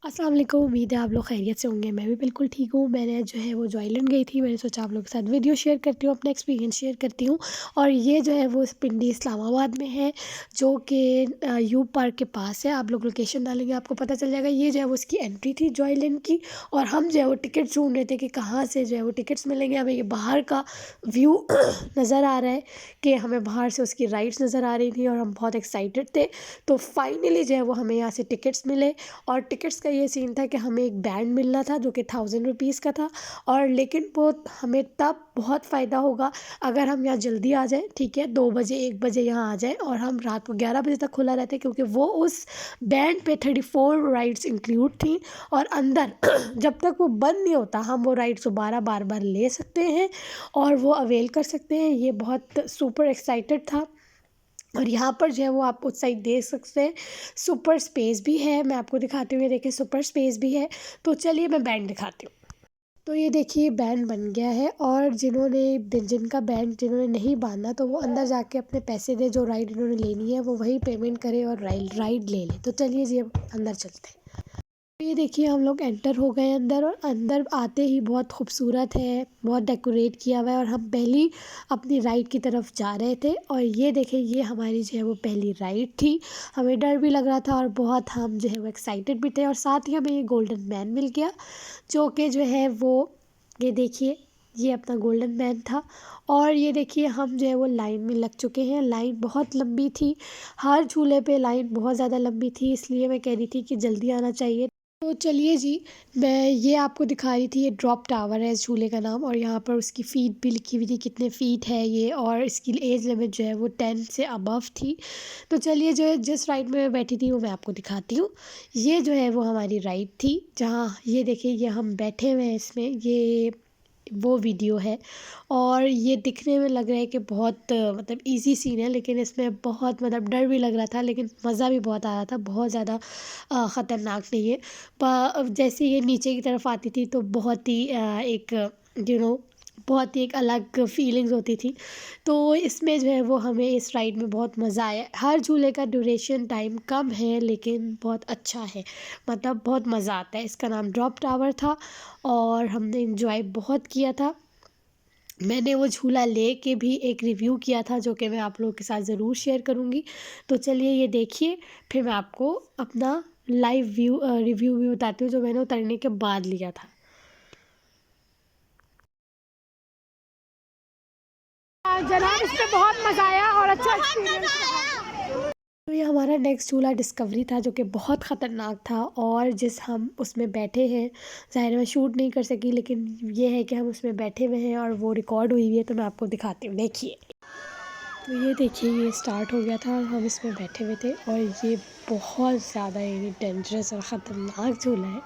अस्सलाम वालेकुम। उम्मीद है आप लोग खैरियत से होंगे। मैं भी बिल्कुल ठीक हूँ। मैंने जो है वो जॉयलैंड गई थी। मैंने सोचा आप लोगों के साथ वीडियो शेयर करती हूँ, अपना एक्सपीरियंस शेयर करती हूँ। और ये जो है वो पिंडी इस्लामाबाद में है, जो कि यू पार्क के पास है। आप लोग लोकेशन डालेंगे आपको पता चल जाएगा। ये जो है वो उसकी एंट्री थी जॉयलैंड की। और हम जो है वो टिकट ढूंढ रहे थे कि कहाँ से जो है वो टिकट्स मिलेंगे। हमें ये बाहर का व्यू नज़र आ रहा है कि हमें बाहर से उसकी राइड्स नज़र आ रही थी और हम बहुत एक्साइटेड थे। तो फाइनली जो है वो हमें यहाँ से टिकट्स मिले। और टिकट्स का ये सीन था कि हमें एक बैंड मिलना था जो कि 1000 रुपीज़ का था। और लेकिन वो हमें तब बहुत फ़ायदा होगा अगर हम यहाँ जल्दी आ जाएं, ठीक है, 2 बजे 1 बजे यहाँ आ जाएं और हम रात को 11 बजे तक खुला रहता है, क्योंकि वो उस बैंड पे 34 राइड्स इंक्लूड थी। और अंदर जब तक वो बंद नहीं होता हम वो राइड्स दोबारा बार बार ले सकते हैं और वो अवेल कर सकते हैं। ये बहुत सुपर एक्साइटेड था। और यहाँ पर जो है वो आप उस साइड देख सकते हैं, सुपर स्पेस भी है। मैं आपको दिखाती हूँ, ये देखिए सुपर स्पेस भी है। तो चलिए मैं बैंड दिखाती हूँ। तो ये देखिए बैंड बन गया है। और जिनका बैंड जिन्होंने नहीं बांधा तो वो अंदर जाके अपने पैसे दे, जो राइड इन्होंने लेनी है वो वही पेमेंट करे और राइड ले ले। तो चलिए जी अब अंदर चलते हैं। ये देखिए हम लोग एंटर हो गए अंदर। और अंदर आते ही बहुत खूबसूरत है, बहुत डेकोरेट किया हुआ है। और हम पहली अपनी राइड की तरफ जा रहे थे। और ये देखिए ये हमारी जो है वो पहली राइड थी। हमें डर भी लग रहा था और बहुत हम जो है वो एक्साइटेड भी थे। और साथ ही हमें ये गोल्डन मैन मिल गया, जो कि जो है वो, ये देखिए ये अपना गोल्डन मैन था। और ये देखिए हम जो है वो लाइन में लग चुके हैं। लाइन बहुत लंबी थी, हर झूले पे लाइन बहुत ज़्यादा लंबी थी, इसलिए मैं कह रही थी कि जल्दी आना चाहिए। तो चलिए जी, मैं ये आपको दिखा रही थी। ये ड्रॉप टावर है इस झूले का नाम। और यहाँ पर उसकी फ़ीट भी लिखी हुई थी, कितने फ़ीट है ये। और इसकी एज लिमिट जो है वो 10 से अबव थी। तो चलिए जो है जिस राइड में मैं बैठी थी वो मैं आपको दिखाती हूँ। ये जो है वो हमारी राइड थी, जहाँ ये देखिए ये हम बैठे हुए हैं इसमें, ये वो वीडियो है। और ये दिखने में लग रहा है कि बहुत मतलब इजी सीन है, लेकिन इसमें बहुत मतलब डर भी लग रहा था, लेकिन मज़ा भी बहुत आ रहा था। बहुत ज़्यादा ख़तरनाक नहीं है। जैसे ये नीचे की तरफ आती थी तो बहुत ही एक यू नो बहुत ही एक अलग फीलिंग्स होती थी। तो इसमें जो है वो हमें इस राइड में बहुत मज़ा आया। हर झूले का ड्यूरेशन टाइम कम है लेकिन बहुत अच्छा है, मतलब बहुत मज़ा आता है। इसका नाम ड्रॉप टावर था और हमने इन्जॉय बहुत किया था। मैंने वो झूला ले के भी एक रिव्यू किया था, जो कि मैं आप लोगों के साथ ज़रूर शेयर करूँगी। तो चलिए ये देखिए, फिर मैं आपको अपना लाइव रिव्यू भी बताती हूँ जो मैंने उतरने के बाद लिया था। जनाब इसमें बहुत मज़ा आया और अच्छा एक्सपीरियंस रहा। तो ये हमारा नेक्स्ट झूला डिस्कवरी था, जो कि बहुत ख़तरनाक था। और जिस हम उसमें बैठे हैं, ज़ाहिर है मैं शूट नहीं कर सकी, लेकिन ये है कि हम उसमें बैठे हुए हैं और वो रिकॉर्ड हुई हुई है। तो मैं आपको दिखाती हूँ, देखिए। तो ये देखिए ये स्टार्ट हो गया था और हम इसमें बैठे हुए थे। और ये बहुत ज़्यादा ये डेंजरस और ख़तरनाक झूला है।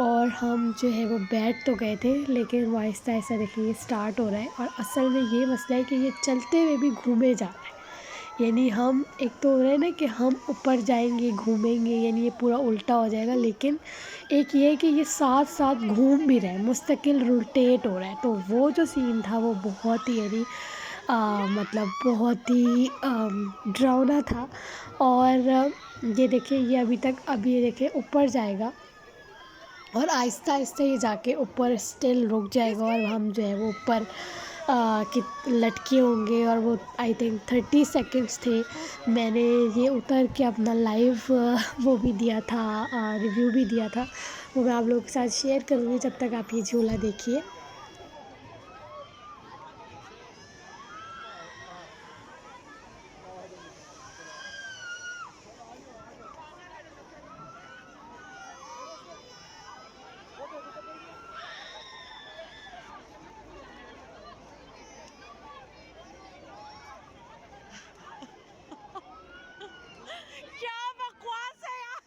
और हम जो है वो बैठ तो गए थे, लेकिन वो आहिस्ता आहिस्ता देखिए ये स्टार्ट हो रहा है। और असल में ये मसला है कि ये चलते हुए भी घूमे जा रहा है। यानी हम एक तो हो रहा है ना कि हम ऊपर जाएंगे घूमेंगे, यानी ये पूरा उल्टा हो जाएगा। लेकिन एक ये है कि ये साथ साथ घूम भी रहा है, मुस्तकिल रोटेट हो रहा है। तो वो जो सीन था वो बहुत ही यानी मतलब बहुत ही डरावना था। और ये देखिए ये अभी ये देखिए ऊपर जाएगा और आहिस्ता आहिस्ता ये जाके ऊपर स्टिल रुक जाएगा। और हम जो है वो ऊपर कि लटके होंगे। और वो आई थिंक 30 सेकेंड्स थे। मैंने ये उतर के अपना लाइव वो भी दिया था, रिव्यू भी दिया था। वो मैं आप लोगों के साथ शेयर करूँगी, जब तक आप ये झूला देखिए। क्या बकवास है यार।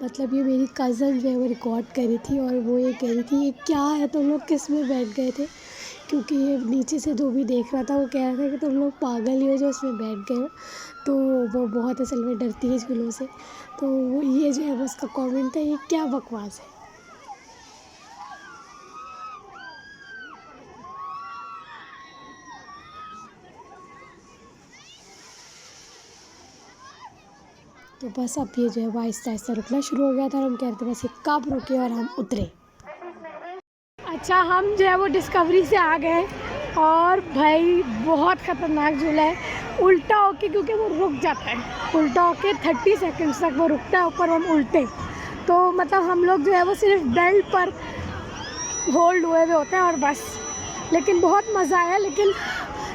मतलब ये मेरी कज़न जो है वो रिकॉर्ड करी थी और वो ये कह रही थी ये क्या है, तुम लोग किस में बैठ गए थे। क्योंकि ये नीचे से जो भी देख रहा था वो कह रहा था कि तुम लोग पागल ही हो जो उसमें बैठ गए हो। तो वो बहुत असल में डरती है झूलों से। तो ये जो है वो उसका कमेंट था, ये क्या बकवास है। तो बस अब ये जो है वो आहिस्ता आहिस्ता रुकना शुरू हो गया था और हम कह रहे थे बस ये कब रुके और हम उतरे। अच्छा, हम जो है वो डिस्कवरी से आ गए और भाई बहुत ख़तरनाक झूला है। उल्टा होके, क्योंकि वो रुक जाता है, उल्टा होके 30 सेकंड्स तक वो रुकता है ऊपर, हम उल्टे। तो मतलब हम लोग जो है वो सिर्फ बेल्ट पर होल्ड हुए हुए होते हैं और बस। लेकिन बहुत मज़ा आया, लेकिन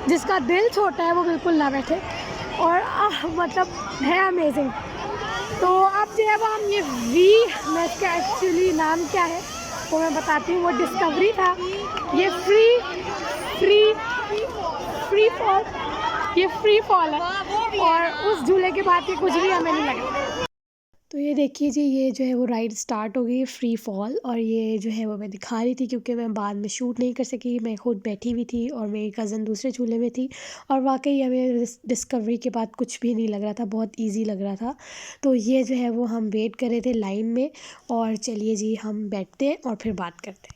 जिसका दिल छोटा है वो बिल्कुल ना बैठे। और मतलब है अमेजिंग। तो अब जो है वो हम ये मैं इसका एक्चुअली नाम क्या है वो मैं बताती हूँ। वो डिस्कवरी था, ये फ्री फॉल है और उस झूले के बाद ये कुछ भी हमें नहीं लगा। तो ये देखिए जी, ये जो है वो राइड स्टार्ट हो गई फ्री फॉल, और ये जो है वो मैं दिखा रही थी क्योंकि मैं बाद में शूट नहीं कर सकी। मैं खुद बैठी हुई थी और मेरी कज़न दूसरे झूले में थी, और वाकई हमें डिस्कवरी के बाद कुछ भी नहीं लग रहा था, बहुत इजी लग रहा था। तो ये जो है वो हम वेट कर रहे थे लाइन में, और चलिए जी हम बैठते हैं और फिर बात करते हैं।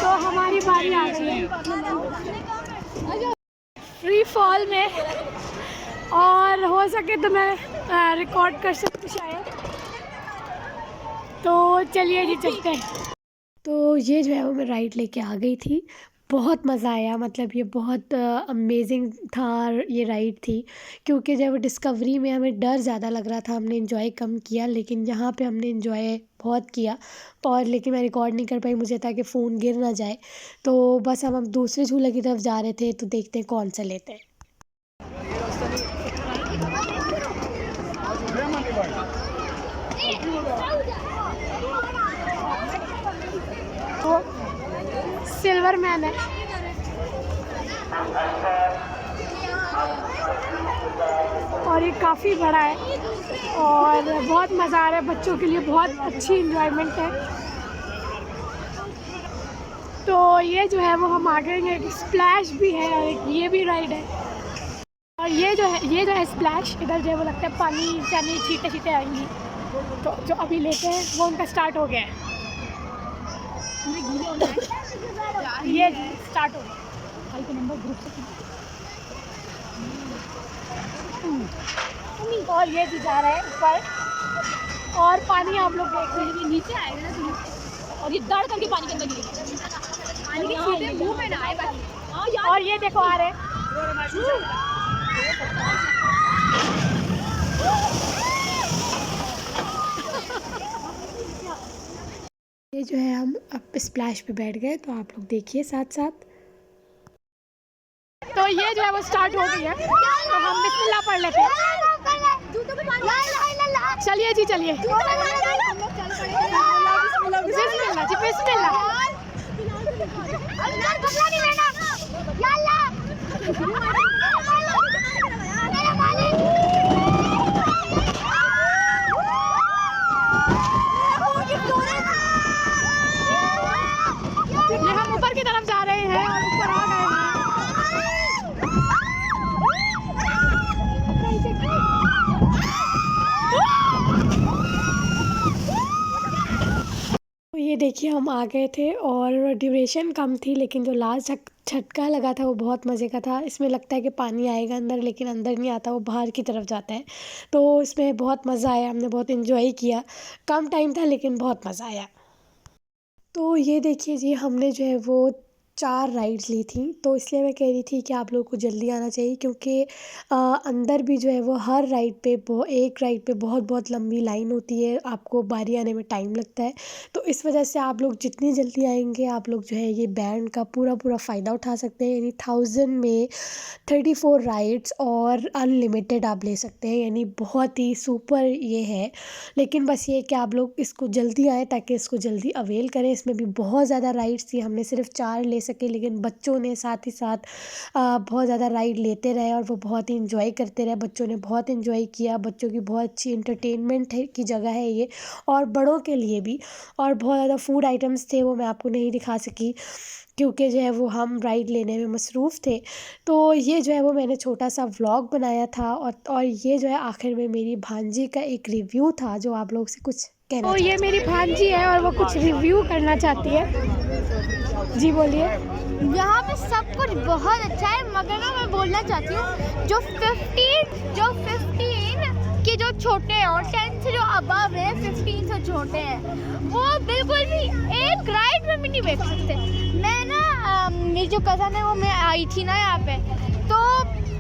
तो हमारी बारी आ गई है फ्री फॉल में, और हो सके तो मैं रिकॉर्ड कर सकती शायद। तो चलिए जी चलते हैं। तो ये जो है वो मैं राइड लेके आ गई थी, बहुत मज़ा आया। मतलब ये बहुत अमेजिंग था ये राइड थी, क्योंकि जब डिस्कवरी में हमें डर ज़्यादा लग रहा था, हमने इन्जॉय कम किया, लेकिन यहाँ पे हमने इन्जॉय बहुत किया। और लेकिन मैं रिकॉर्ड नहीं कर पाई, मुझे था कि फ़ोन गिर ना जाए। तो बस हम दूसरे झूले की तरफ जा रहे थे, तो देखते हैं कौन सा लेते हैं। तो सिल्वर मैन है, और ये काफ़ी बड़ा है और बहुत मज़ा आ रहा है। बच्चों के लिए बहुत अच्छी इन्जॉयमेंट है। तो ये जो है वो हम आ गए हैं, स्प्लैश भी है और एक ये भी राइड है। और ये जो है स्प्लैश, इधर जो है वो लगता है पानी यानी छींटे छींटे आएंगी। तो जो अभी लेते हैं वो उनका स्टार्ट हो गया है। ये स्टार्ट हो गया नंबर ग्रुप से। और ये भी जा रहा है ऊपर, और पानी आप लोग देख रहे हैं नीचे आएगा ना, और ये दड़ करके पानी के अंदर गिरेगा, पानी के छींटे मुंह में ना आए बाकी। और ये देखो आ रहे हैं। ये जो है हम अब स्प्लैश पे बैठ गए, तो आप लोग देखिए साथ साथ। तो ये जो है वो स्टार्ट हो गई है, तो हम बिस्मिल्लाह पढ़ लेते हैं। चलिए जी चलिए, बिस्मिल्लाह जी बिस्मिल्लाह। ये हम ऊपर की तरफ जा रहे हैं और ऊपर आ गए हैं। तो ये देखिए हम आ गए थे और ड्यूरेशन कम थी, लेकिन जो लास्ट झटका लगा था वो बहुत मज़े का था। इसमें लगता है कि पानी आएगा अंदर, लेकिन अंदर नहीं आता, वो बाहर की तरफ जाता है। तो इसमें बहुत मज़ा आया, हमने बहुत इन्जॉय किया। कम टाइम था लेकिन बहुत मज़ा आया। तो ये देखिए जी, हमने जो है वो 4 राइड्स ली थी, तो इसलिए मैं कह रही थी कि आप लोगों को जल्दी आना चाहिए, क्योंकि अंदर भी जो है वो हर राइड पे एक राइड पे बहुत लंबी लाइन होती है, आपको बारी आने में टाइम लगता है। तो इस वजह से आप लोग जितनी जल्दी आएंगे, आप लोग जो है ये बैंड का पूरा फ़ायदा उठा सकते हैं। यानी 1000 में 34 राइड्स और अनलिमिटेड आप ले सकते हैं, यानी बहुत ही सुपर ये है। लेकिन बस ये कि आप लोग इसको जल्दी आएँ ताकि इसको जल्दी अवेल करें। इसमें भी बहुत ज़्यादा राइड्स थी, हमने सिर्फ 4 ले सके, लेकिन बच्चों ने साथ ही साथ बहुत ज़्यादा राइड लेते रहे और वो बहुत ही इन्जॉय करते रहे। बच्चों ने बहुत इन्जॉय किया, बच्चों की बहुत अच्छी इंटरटेनमेंट है की जगह है ये, और बड़ों के लिए भी। और बहुत ज़्यादा फूड आइटम्स थे, वो मैं आपको नहीं दिखा सकी क्योंकि जो है वो हम राइड लेने में मसरूफ़ थे। तो ये जो है वो मैंने छोटा सा व्लॉग बनाया था, और ये जो है आखिर में मेरी भांजी का एक रिव्यू था जो आप लोग से कुछ कहना। तो ये मेरी भांजी है और वो कुछ रिव्यू करना चाहती है। जी बोलिए। यहाँ पे सब कुछ बहुत अच्छा है, मगर ना मैं बोलना चाहती हूँ जो 15 के जो छोटे हैं और 10 से जो अबव है 15 से छोटे हैं, वो बिल्कुल भी एक राइड में भी नहीं बैठ सकते। मैं ना मेरी जो कज़न है वो मैं आई थी ना यहाँ पे, तो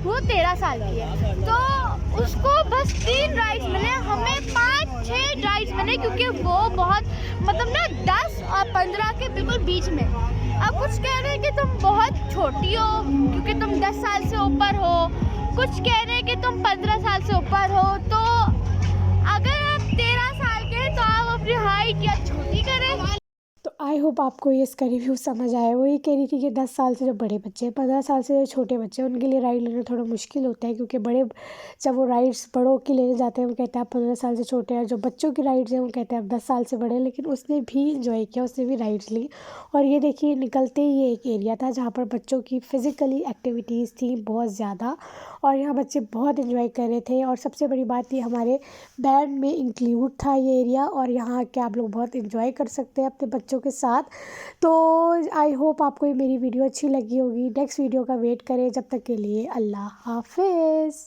वो 13 साल की है, तो उसको बस 3 राइड्स मिले, हमें 5-6 राइड्स मिले, क्योंकि वो बहुत मतलब ना 10 और 15 के बिल्कुल बीच में। अब कुछ कह रहे हैं कि तुम बहुत छोटी हो क्योंकि तुम 10 साल से ऊपर हो, कुछ कह रहे हैं कि तुम 15 साल से ऊपर हो, तो अगर आप 13 साल के हैं तो आप अपनी हाइट या छोटी करें। तो आई होप आपको ये इसका रिव्यू समझ आया। वो ये कह रही थी कि 10 साल से जो बड़े बच्चे हैं, 15 साल से जो छोटे बच्चे हैं, उनके लिए राइड लेना थोड़ा मुश्किल होता है, क्योंकि बड़े जब वो राइड्स बड़ों की लेने जाते हैं वो कहते हैं आप 15 साल से छोटे हैं, जो बच्चों की राइड्स हैं वो कहते हैं आप 10 साल से बड़े हैं। लेकिन उसने भी इंजॉय किया, उसने भी राइड्स ली। और ये देखिए निकलते ही ये एक एरिया था जहाँ पर बच्चों की फ़िज़िकली एक्टिविटीज़ थी बहुत ज़्यादा, और यहाँ बच्चे बहुत इंजॉय कर रहे थे। और सबसे बड़ी बात ये हमारे बैंड में इंक्लूड था ये एरिया, और यहाँ के आप लोग बहुत इंजॉय कर सकते हैं अपने बच्चों के साथ। तो आई होप आपको ये मेरी वीडियो अच्छी लगी होगी। नेक्स्ट वीडियो का वेट करें, जब तक के लिए अल्लाह हाफिज़।